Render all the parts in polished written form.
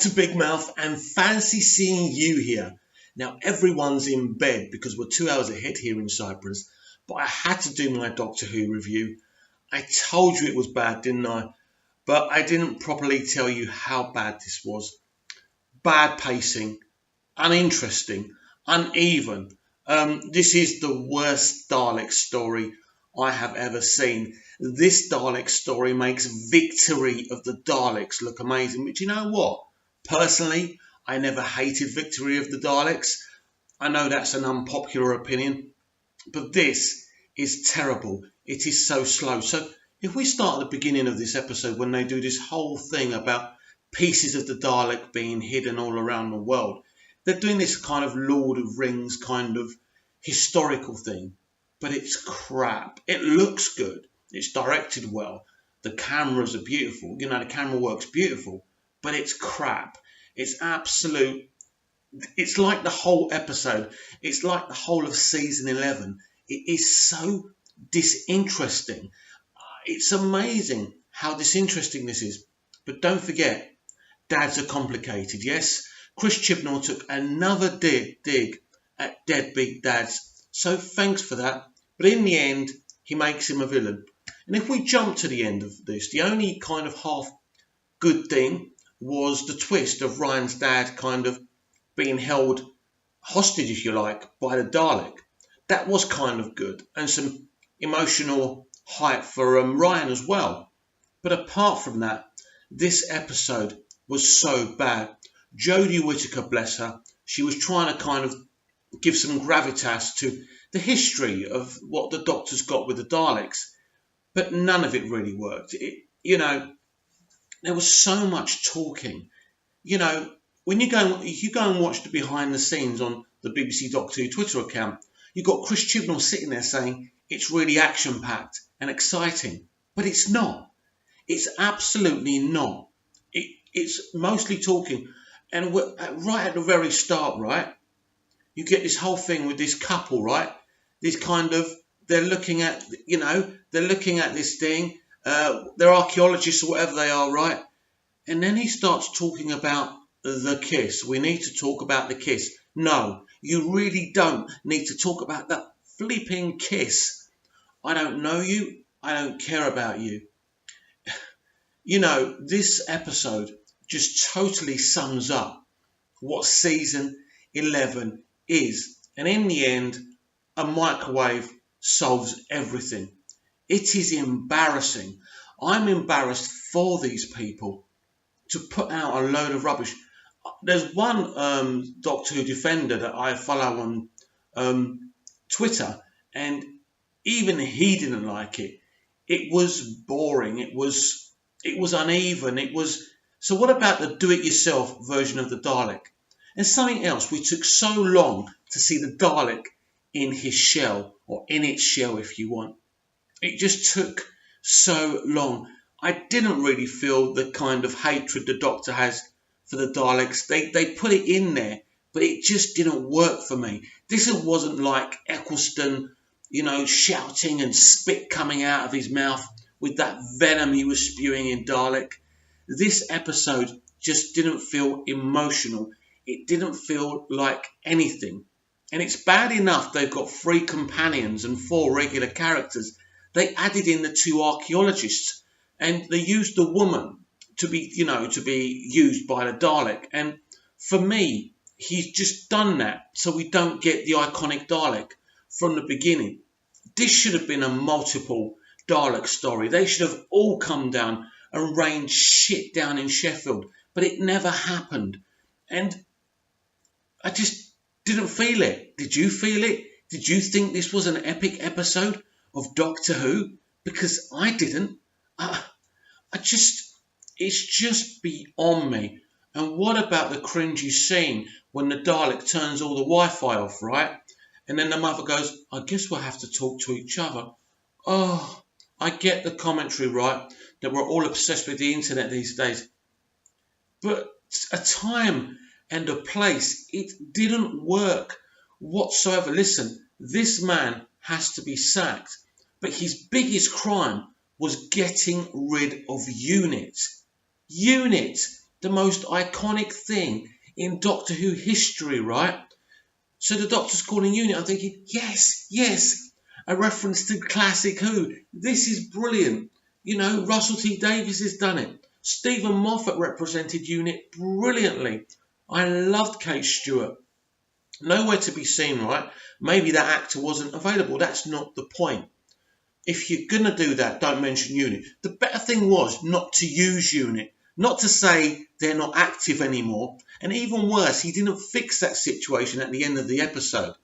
To Big Mouth and fancy seeing you here. Now everyone's in bed because we're 2 hours ahead here in Cyprus, but I had to do my Doctor Who review. I told you it was bad, didn't I? But I didn't properly tell you how bad this was. Bad pacing, uninteresting, uneven. This is the worst Dalek story I have ever seen. This Dalek story makes Victory of the Daleks look amazing, but you know what? Personally, I never hated Victory of the Daleks. I know that's an unpopular opinion, but this is terrible. It is so slow. So if we start at the beginning of this episode when they do this whole thing about pieces of the Dalek being hidden all around the world, they're doing this kind of Lord of Rings kind of historical thing, but it's crap. It looks good. It's directed well. The cameras are beautiful. You know, the camera work's beautiful, but it's crap. It's absolute. It's like the whole episode. It's like the whole of season 11. It is so disinteresting. It's amazing how disinteresting this is. But don't forget, dads are complicated, yes? Chris Chibnall took another dig at deadbeat dads. So thanks for that. But in the end, he makes him a villain. And if we jump to the end of this, the only kind of half good thing was the twist of Ryan's dad kind of being held hostage, if you like, by the Dalek. That was kind of good. And some emotional hype for Ryan as well. But apart from that, this episode was so bad. Jodie Whittaker, bless her, she was trying to kind of give some gravitas to the history of what the Doctor's got with the Daleks, but none of it really worked. There was so much talking. When you go and watch the behind the scenes on the BBC Doctor Who Twitter account, you've got Chris Chibnall sitting there saying it's really action-packed and exciting, but it's not. It's absolutely not. It's mostly talking. And right at the very start, right, you get this whole thing with this couple, right? This kind of, they're looking at this thing. They're archaeologists or whatever they are, right? And then he starts talking about the kiss. We need to talk about the kiss. No, you really don't need to talk about that flipping kiss. I don't know you. I don't care about you. This episode just totally sums up what season 11 is. And in the end, a microwave solves everything. It is embarrassing. I'm embarrassed for these people to put out a load of rubbish. There's one Doctor Who defender that I follow on Twitter, and even he didn't like it. It was boring. It was uneven. So what about the do-it-yourself version of the Dalek? And something else, we took so long to see the Dalek in his shell, or in its shell if you want. It just took so long. I didn't really feel the kind of hatred the Doctor has for the Daleks. They put it in there, but it just didn't work for me. This wasn't like Eccleston, shouting and spit coming out of his mouth with that venom he was spewing in Dalek. This episode just didn't feel emotional. It didn't feel like anything. And it's bad enough they've got 3 companions and 4 regular characters. They added in the 2 archaeologists, and they used the woman to be used by the Dalek. And for me, he's just done that so we don't get the iconic Dalek from the beginning. This should have been a multiple Dalek story. They should have all come down and rained shit down in Sheffield, but it never happened. And I just didn't feel it. Did you feel it? Did you think this was an epic episode of Doctor Who? Because I didn't. It's just beyond me. And what about the cringy scene when the Dalek turns all the Wi-Fi off, right? And then the mother goes, I guess we'll have to talk to each other. Oh, I get the commentary, right, that we're all obsessed with the internet these days. But a time and a place, it didn't work whatsoever. Listen, this man has to be sacked. But his biggest crime was getting rid of Unit. Unit! the most iconic thing in Doctor Who history, right? So the Doctor's calling Unit. I'm thinking, yes, yes, a reference to classic Who. This is brilliant. You know, Russell T Davies has done it. Stephen Moffat represented Unit brilliantly. I loved Kate Stewart. Nowhere to be seen, right? Maybe that actor wasn't available. That's not the point. If you're going to do that, don't mention Unit. The better thing was not to use Unit. Not to say they're not active anymore. And even worse, he didn't fix that situation at the end of the episode.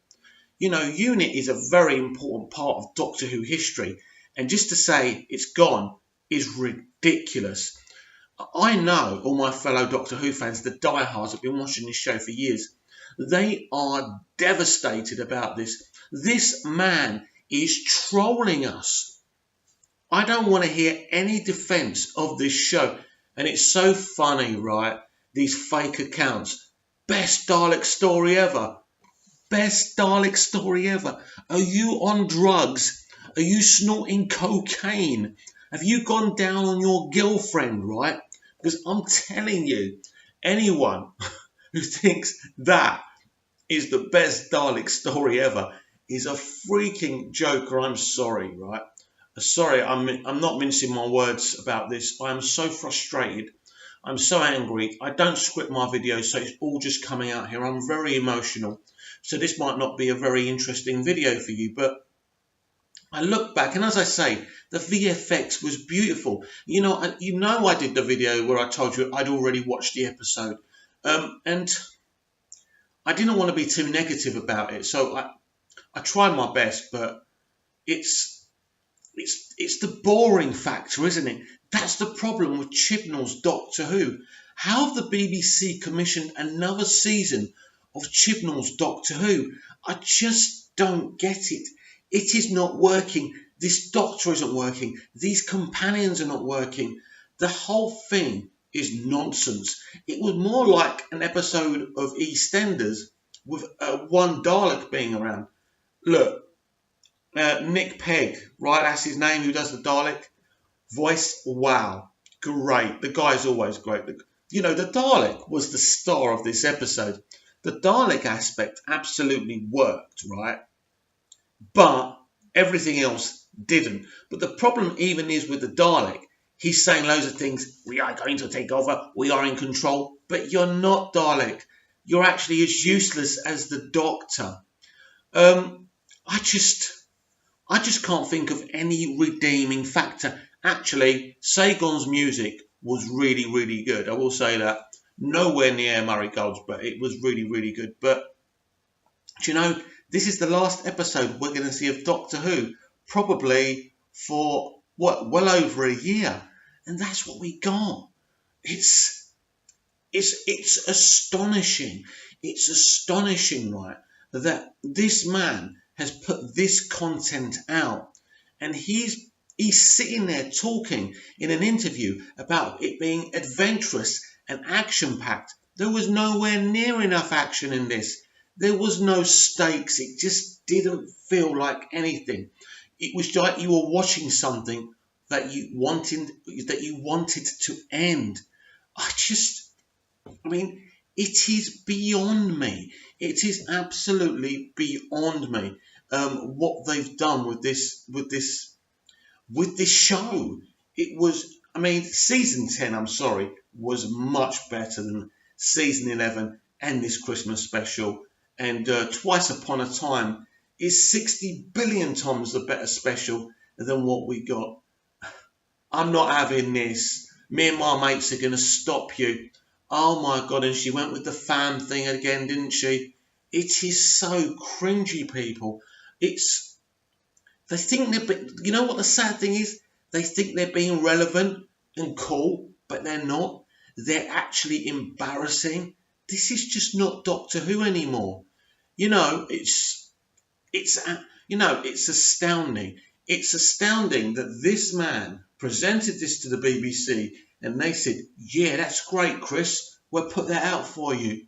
You know, Unit is a very important part of Doctor Who history. And just to say it's gone is ridiculous. I know all my fellow Doctor Who fans, the diehards, have been watching this show for years. They are devastated about this. This man is trolling us. I don't want to hear any defence of this show. And it's so funny, right? These fake accounts. Best Dalek story ever. Best Dalek story ever. Are you on drugs? Are you snorting cocaine? Have you gone down on your girlfriend, right? Because I'm telling you, anyone who thinks that is the best Dalek story ever is a freaking joker. I'm sorry, right? Sorry, I'm not mincing my words about this. I am so frustrated. I'm so angry. I don't script my videos, so it's all just coming out here. I'm very emotional. So this might not be a very interesting video for you, but I look back, and as I say, the VFX was beautiful. You know I did the video where I told you I'd already watched the episode. And I didn't want to be too negative about it. So I tried my best, but it's the boring factor, isn't it? That's the problem with Chibnall's Doctor Who. How have the BBC commissioned another season of Chibnall's Doctor Who? I just don't get it. It is not working. This Doctor isn't working. These companions are not working. The whole thing is nonsense. It was more like an episode of EastEnders with one Dalek being around. Look, Nick Pegg, right? That's his name, who does the Dalek voice. Wow, great. The guy's always great. You know, the Dalek was the star of this episode. The Dalek aspect absolutely worked, right? But everything else didn't. But the problem even is with the Dalek. He's saying loads of things. We are going to take over. We are in control. But you're not Dalek. You're actually as useless as the Doctor. I just can't think of any redeeming factor. Actually, Sagon's music was really, really good. I will say that. Nowhere near Murray Gold's, but it was really, really good. But, do you know, this is the last episode we're going to see of Doctor Who, probably for, well over a year. And that's what we got. It's astonishing. It's astonishing, right, that this man has put this content out, and he's sitting there talking in an interview about it being adventurous and action-packed. There was nowhere near enough action in this. There was no stakes. It just didn't feel like anything. It was like you were watching something that you wanted to end. It is beyond me. It is absolutely beyond me what they've done with this show. It was, season 10, was much better than season 11 and this Christmas special. And Twice Upon a Time is 60 billion times a better special than what we got. I'm not having this. Me and my mates are going to stop you. Oh my God, and she went with the fam thing again, didn't she? It is so cringy, people. They think you know what the sad thing is? They think they're being relevant and cool, but they're not. They're actually embarrassing. This is just not Doctor Who anymore. You know, it's astounding. It's astounding that this man presented this to the BBC and they said, yeah, that's great, Chris. We'll put that out for you.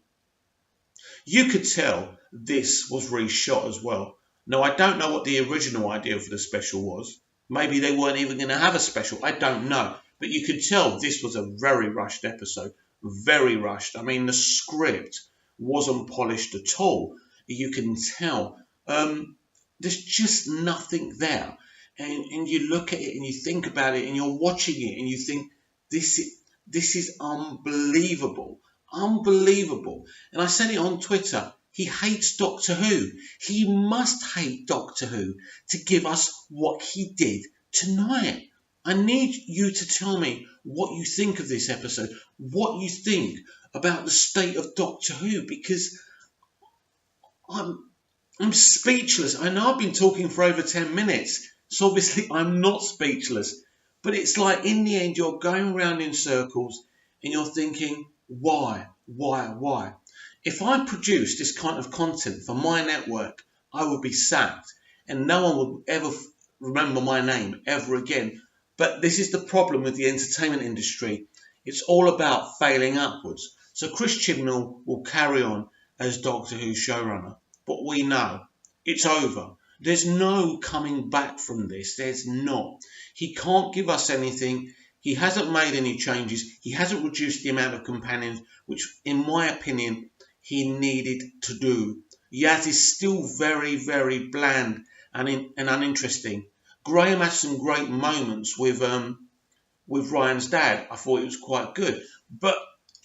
You could tell this was reshot as well. Now, I don't know what the original idea for the special was. Maybe they weren't even going to have a special. I don't know. But you could tell this was a very rushed episode. very rushed. I mean, the script wasn't polished at all. You can tell. There's just nothing there. And you look at it and you think about it and you're watching it and you think, this is unbelievable. Unbelievable. And I said it on Twitter. He hates Doctor Who. He must hate Doctor Who to give us what he did tonight. I need you to tell me what you think of this episode, what you think about the state of Doctor Who, because I'm speechless. I know I've been talking for over 10 minutes, so obviously I'm not speechless. But it's like in the end you're going around in circles and you're thinking, why? If I produced this kind of content for my network, I would be sacked and no one would ever remember my name ever again. But this is the problem with the entertainment industry. It's all about failing upwards. So Chris Chibnall will carry on as Doctor Who showrunner. But we know it's over. There's no coming back from this. There's not. He can't give us anything. He hasn't made any changes. He hasn't reduced the amount of companions, which, in my opinion, he needed to do. Yaz is still very, very bland and uninteresting. Graham had some great moments with Ryan's dad. I thought it was quite good. But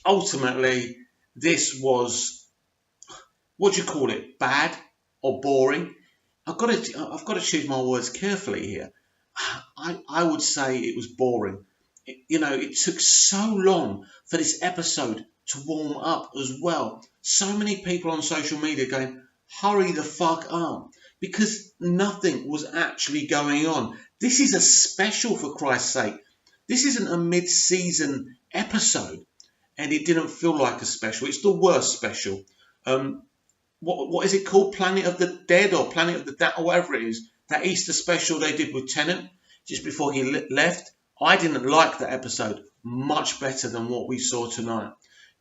ultimately, this was, what do you call it, bad or boring? I've got to choose my words carefully here. I would say it was boring. It took so long for this episode to warm up as well. So many people on social media going, hurry the fuck up, because nothing was actually going on. This is a special, for Christ's sake. This isn't a mid-season episode, and it didn't feel like a special. It's the worst special. What is it called? Planet of the Dead or Planet of the Dead or whatever it is. That Easter special they did with Tennant just before he left. I didn't like that episode. Much better than what we saw tonight.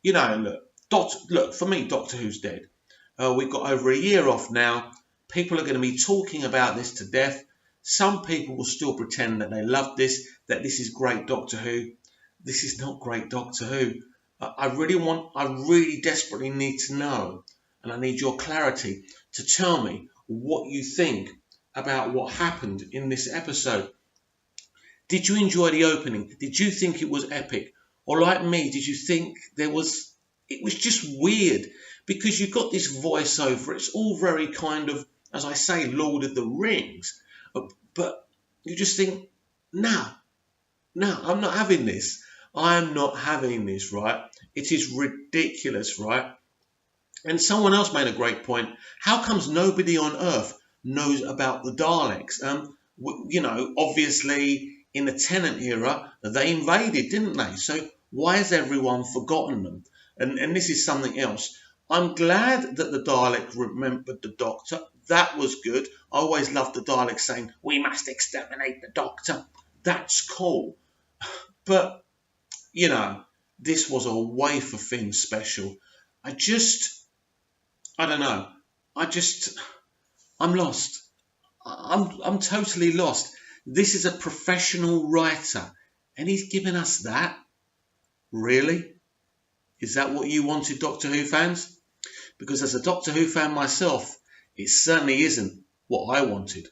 Look, for me, Doctor Who's dead. We've got over a year off now. People are going to be talking about this to death. Some people will still pretend that they love this, that this is great Doctor Who. This is not great Doctor Who. I really desperately need to know, and I need your clarity to tell me what you think about what happened in this episode. Did you enjoy the opening? Did you think it was epic? Or like me, did you think it was just weird? Because you've got this voiceover. It's all very kind of, as I say, Lord of the Rings. But you just think, no, I'm not having this. I'm not having this, right? It is ridiculous, right? And someone else made a great point. How comes nobody on Earth knows about the Daleks? Obviously in the Tennant era, they invaded, didn't they? So why has everyone forgotten them? And this is something else. I'm glad that the Dalek remembered the Doctor. That was good. I always loved the Dalek saying, we must exterminate the Doctor. That's cool. But, this was a wafer thin special. I don't know. I'm lost. I'm totally lost. This is a professional writer, and he's giving us that? Really? Is that what you wanted, Doctor Who fans? Because as a Doctor Who fan myself, it certainly isn't what I wanted.